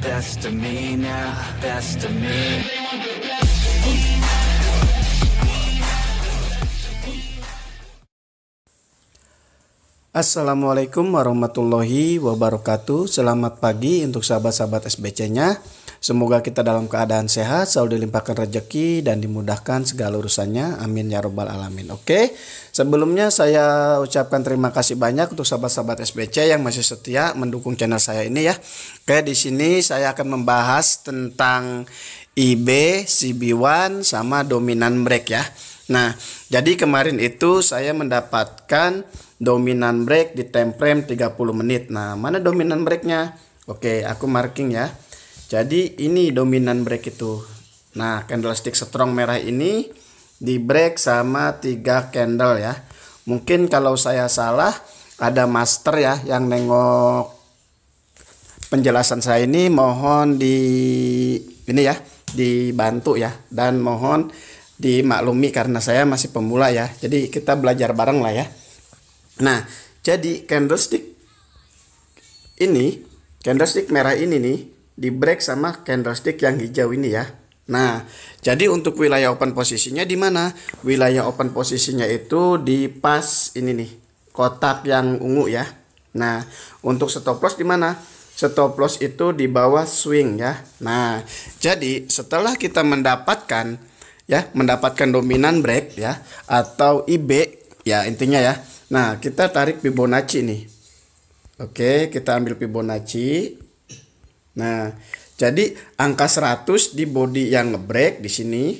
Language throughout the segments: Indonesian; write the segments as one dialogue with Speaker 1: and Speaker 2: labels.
Speaker 1: best of me now, best of me.
Speaker 2: Assalamualaikum warahmatullahi wabarakatuh. Selamat pagi untuk sahabat-sahabat SBC-nya. Semoga kita dalam keadaan sehat, selalu dilimpahkan rezeki dan dimudahkan segala urusannya. Amin ya robbal alamin. Oke, sebelumnya saya ucapkan terima kasih banyak untuk sahabat-sahabat SBC yang masih setia mendukung channel saya ini ya. Oke, di sini saya akan membahas tentang IB, CB1 sama dominan break ya. Nah, jadi kemarin itu saya mendapatkan dominan break di time frame 30 menit. Nah, mana dominan breaknya? Oke, aku marking ya. Jadi ini dominan break itu. Nah, candlestick strong merah ini di break sama 3 candle ya. Mungkin kalau saya salah, ada master ya yang nengok penjelasan saya ini, mohon dibantu ya, dan mohon dimaklumi karena saya masih pemula ya. Jadi kita belajar bareng lah ya. Nah, jadi candlestick merah ini nih di break sama candlestick yang hijau ini ya. Nah, jadi untuk wilayah open posisinya di mana? Wilayah open posisinya itu di pas ini nih, kotak yang ungu ya. Nah, untuk stop loss di mana? Stop loss itu di bawah swing ya. Nah, jadi setelah kita mendapatkan dominan break ya atau IB ya intinya ya. Nah, kita tarik Fibonacci nih. Oke, kita ambil Fibonacci. Nah, jadi angka 100 di body yang ngebreak di sini.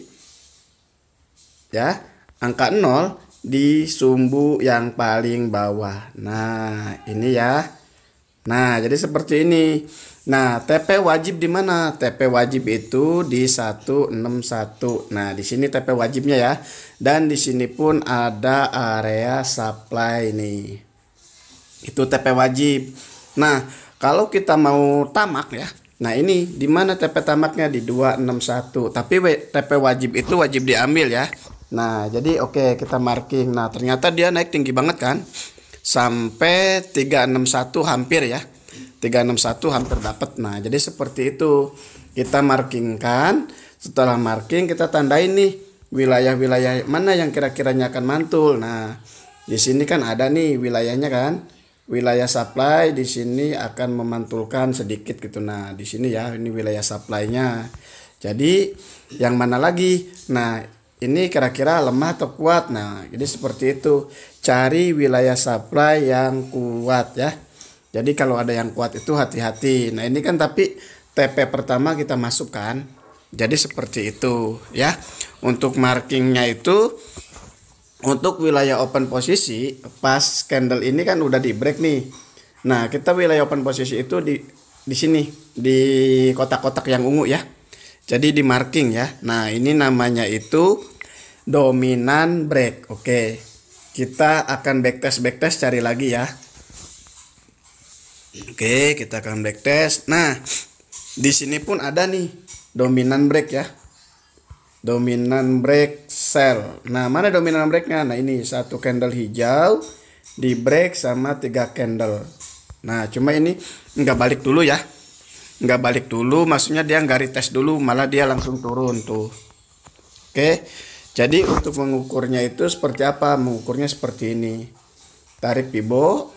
Speaker 2: Ya, angka 0 di sumbu yang paling bawah. Nah, ini ya. Nah, jadi seperti ini. Nah, TP wajib di mana? TP wajib itu di 161. Nah, di sini TP wajibnya ya. Dan di sini pun ada area supply nih. Itu TP wajib. Nah, kalau kita mau tamak ya. Nah, ini di mana TP tamaknya? Di 261. Tapi TP wajib itu wajib diambil ya. Nah, jadi oke, kita marking. Nah, ternyata dia naik tinggi banget kan? Sampai 361 hampir ya. 361 hampir dapat. Nah, jadi seperti itu. Kita markingkan. Setelah marking kita tandain nih wilayah-wilayah mana yang kira-kiranya akan mantul. Nah, di sini kan ada nih wilayahnya kan. Wilayah supply di sini akan memantulkan sedikit gitu. Nah, di sini ya, ini wilayah supply-nya. Jadi, yang mana lagi? Nah, ini kira-kira lemah atau kuat. Nah, jadi seperti itu. Cari wilayah supply yang kuat ya. Jadi kalau ada yang kuat itu hati-hati. Nah, ini kan tapi TP pertama kita masuk kan. Jadi seperti itu ya. Untuk markingnya itu untuk wilayah open posisi pas candle ini kan udah di break nih. Nah, kita wilayah open posisi itu di sini di kotak-kotak yang ungu ya. Jadi di marking ya. Nah, ini namanya itu dominan break. Oke. Kita akan backtest cari lagi ya. Oke, kita akan backtest. Nah, di sini pun ada nih dominan break ya. Dominan break sell. Nah, mana dominan breaknya? Nah, ini satu candle hijau di break sama 3 candle. Nah, cuma ini nggak balik dulu ya. Nggak balik dulu, maksudnya dia nggak retest dulu, malah dia langsung turun tuh. Oke, jadi untuk mengukurnya itu seperti apa? Mengukurnya seperti ini. Tarik Fibo.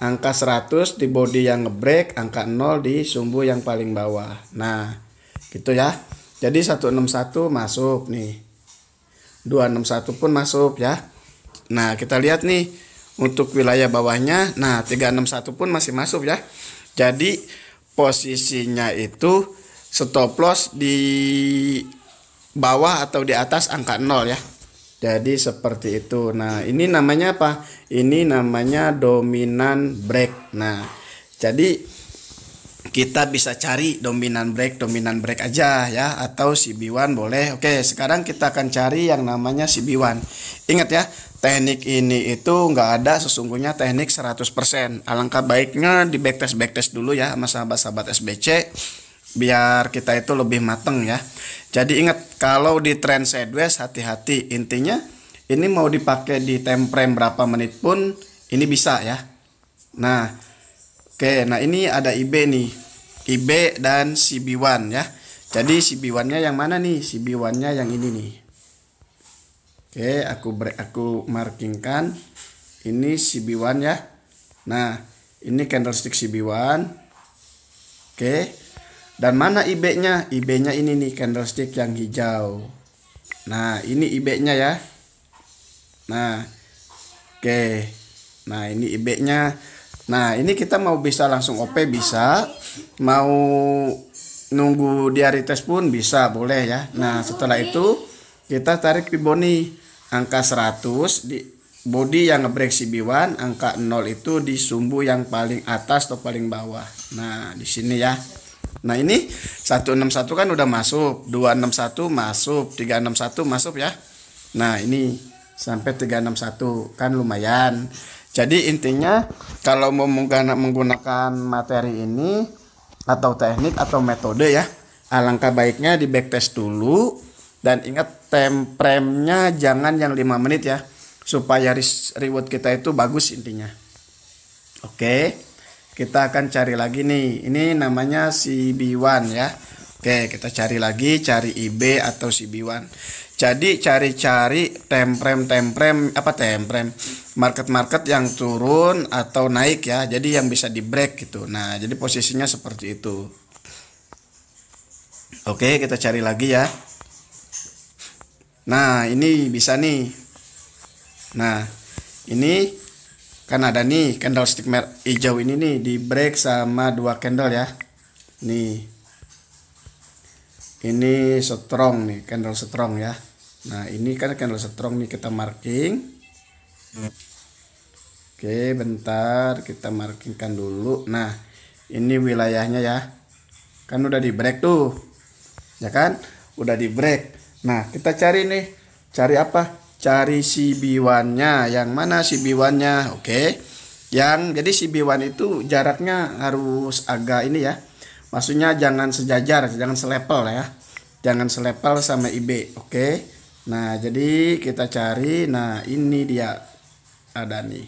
Speaker 2: Angka 100 di body yang ngebreak, angka 0 di sumbu yang paling bawah. Nah, gitu ya. Jadi 161 masuk nih. 261 pun masuk ya. Nah, kita lihat nih untuk wilayah bawahnya. Nah, 361 pun masih masuk ya. Jadi posisinya itu stop loss di bawah atau di atas angka 0 ya. Jadi seperti itu. Nah, ini namanya apa? Ini namanya dominan break. Nah, jadi kita bisa cari dominan break aja ya, atau CB1 boleh. Oke, sekarang kita akan cari yang namanya CB1. Ingat ya, teknik ini itu nggak ada sesungguhnya teknik 100%. Alangkah baiknya di backtest dulu ya sama sahabat-sahabat SBC biar kita itu lebih mateng ya. Jadi ingat, kalau di trend sideways hati-hati. Intinya ini mau dipakai di time frame berapa menit pun ini bisa ya. Nah, oke, nah ini ada IB nih. IB dan CB1 ya. Jadi CB1-nya yang mana nih? CB1-nya yang ini nih. Oke, aku markingkan. Ini CB1 ya. Nah, ini candlestick CB1. Oke. Dan mana IB-nya? IB-nya ini nih, candlestick yang hijau. Nah, ini IB-nya ya. Nah, oke. Nah, ini IB-nya. Nah, ini kita mau bisa langsung OP bisa. Mau nunggu di retest pun bisa, boleh ya. Nah, setelah itu kita tarik Fibonacci angka 100 di body yang ngebreak CB1, angka 0 itu di sumbu yang paling atas atau paling bawah. Nah, di sini ya. Nah, ini 161 kan udah masuk, 261 masuk, 361 masuk ya. Nah, ini sampai 361 kan lumayan. Jadi intinya kalau mau menggunakan materi ini atau teknik atau metode ya, alangkah baiknya di backtest dulu dan ingat time frame-nya jangan yang 5 menit ya, supaya reward kita itu bagus intinya. Oke, kita akan cari lagi nih. Ini namanya CB1 ya. Oke, kita cari lagi, cari IB atau CB1. Jadi cari-cari time frame market yang turun atau naik ya. Jadi yang bisa di break gitu. Nah, jadi posisinya seperti itu. Oke, kita cari lagi ya. Nah, ini bisa nih. Nah, ini kan ada nih candlestick hijau ini nih di break sama 2 candle ya. Nih. Ini strong nih, candle strong ya. Nah, ini kan candle strong nih, kita marking. Oke, bentar kita markingkan dulu. Nah, ini wilayahnya ya. Kan udah di break tuh. Ya kan? Udah di break. Nah, kita cari nih. Cari apa? Cari CB1-nya. Yang mana CB1-nya? Oke. Jadi CB1 itu jaraknya harus agak ini ya. Maksudnya jangan sejajar, jangan selepel ya. Jangan selepel sama IB. Oke. Nah, jadi kita cari. Nah, ini dia ada nih.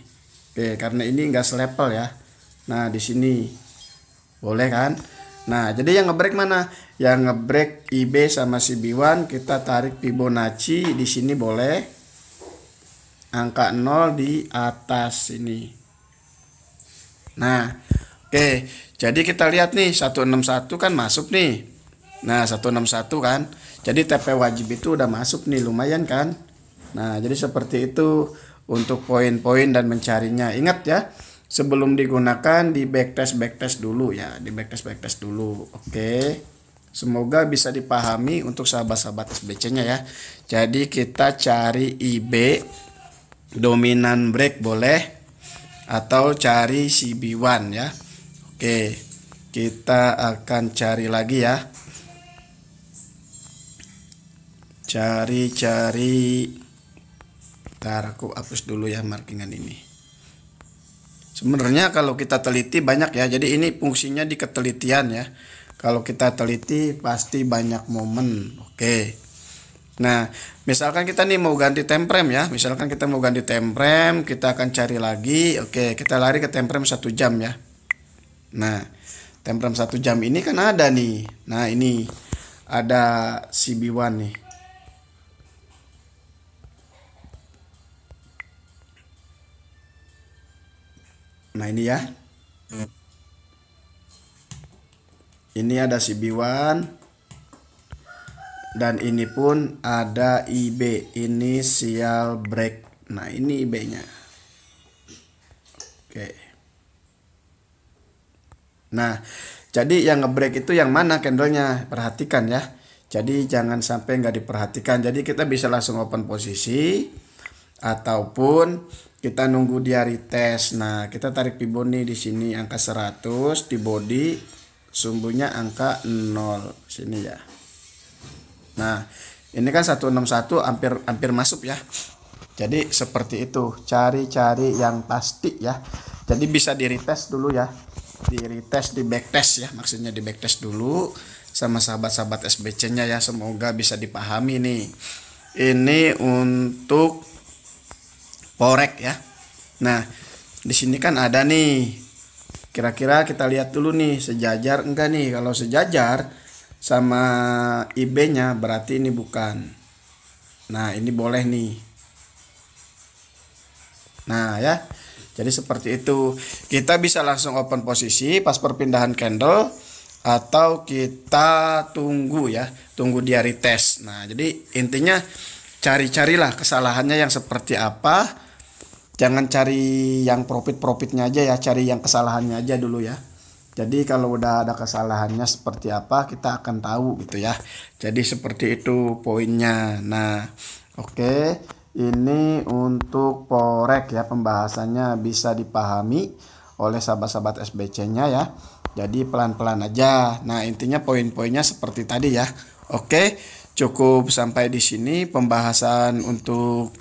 Speaker 2: Oke, karena ini enggak selepel ya. Nah, di sini. Boleh kan? Nah, jadi yang ngebreak mana? Yang ngebreak IB sama CB1 kita tarik Fibonacci di sini boleh. Angka 0 di atas ini. Nah, oke. Jadi kita lihat nih 161 kan masuk nih. Nah, 161 kan. Jadi TP wajib itu udah masuk nih, lumayan kan. Nah, jadi seperti itu untuk poin-poin dan mencarinya. Ingat ya, sebelum digunakan di backtest dulu ya, di backtest dulu. Oke. Semoga bisa dipahami untuk sahabat-sahabat SBC-nya ya. Jadi kita cari IB dominan break boleh atau cari CB1 ya. Oke, kita akan cari lagi ya. Cari. Ntar aku hapus dulu ya markingan ini. Sebenarnya kalau kita teliti banyak ya. Jadi ini fungsinya di ketelitian ya. Kalau kita teliti pasti banyak momen. Oke. Nah, misalkan kita nih mau ganti time frame ya. Misalkan kita mau ganti time frame, kita akan cari lagi. Oke, kita lari ke time frame 1 jam ya. Nah, time frame 1 jam ini kan ada nih. Nah, ini ada CB1 nih. Nah, ini ya. Ini ada CB1 dan ini pun ada IB, initial break. Nah, ini IB-nya. Oke. Nah, jadi yang ngebreak itu yang mana candlenya? Perhatikan ya. Jadi jangan sampai nggak diperhatikan. Jadi kita bisa langsung open posisi ataupun kita nunggu dia retest. Nah, kita tarik Fibonacci di sini angka 100 di body, sumbunya angka 0 sini ya. Nah, ini kan 161 hampir masuk ya. Jadi seperti itu, cari-cari yang pasti ya. Jadi bisa di retest dulu ya. Di retest, di backtest ya. Maksudnya di backtest dulu sama sahabat-sahabat SBC-nya ya. Semoga bisa dipahami nih. Ini untuk forex ya. Nah, di sini kan ada nih Kira-kira kita lihat dulu nih sejajar enggak nih. Kalau sejajar sama IB-nya berarti ini bukan. Nah, ini boleh nih. Nah, ya. Jadi seperti itu. Kita bisa langsung open posisi pas perpindahan candle atau kita tunggu ya. Tunggu dia retest. Nah, jadi intinya cari-carilah kesalahannya yang seperti apa. Jangan cari yang profitnya aja ya, cari yang kesalahannya aja dulu ya. Jadi kalau udah ada kesalahannya seperti apa kita akan tahu gitu ya. Jadi seperti itu poinnya. Nah, oke. Ini untuk forex ya, pembahasannya bisa dipahami oleh sahabat-sahabat SBC-nya ya. Jadi pelan-pelan aja. Nah, intinya poin-poinnya seperti tadi ya. Oke, cukup sampai di sini pembahasan untuk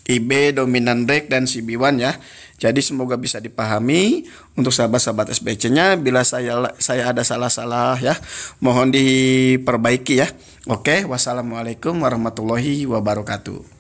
Speaker 2: IB, dominan break, dan CB1 ya. Jadi semoga bisa dipahami untuk sahabat-sahabat SBC-nya. Bila saya ada salah-salah ya, mohon diperbaiki ya. Oke, wassalamualaikum warahmatullahi wabarakatuh.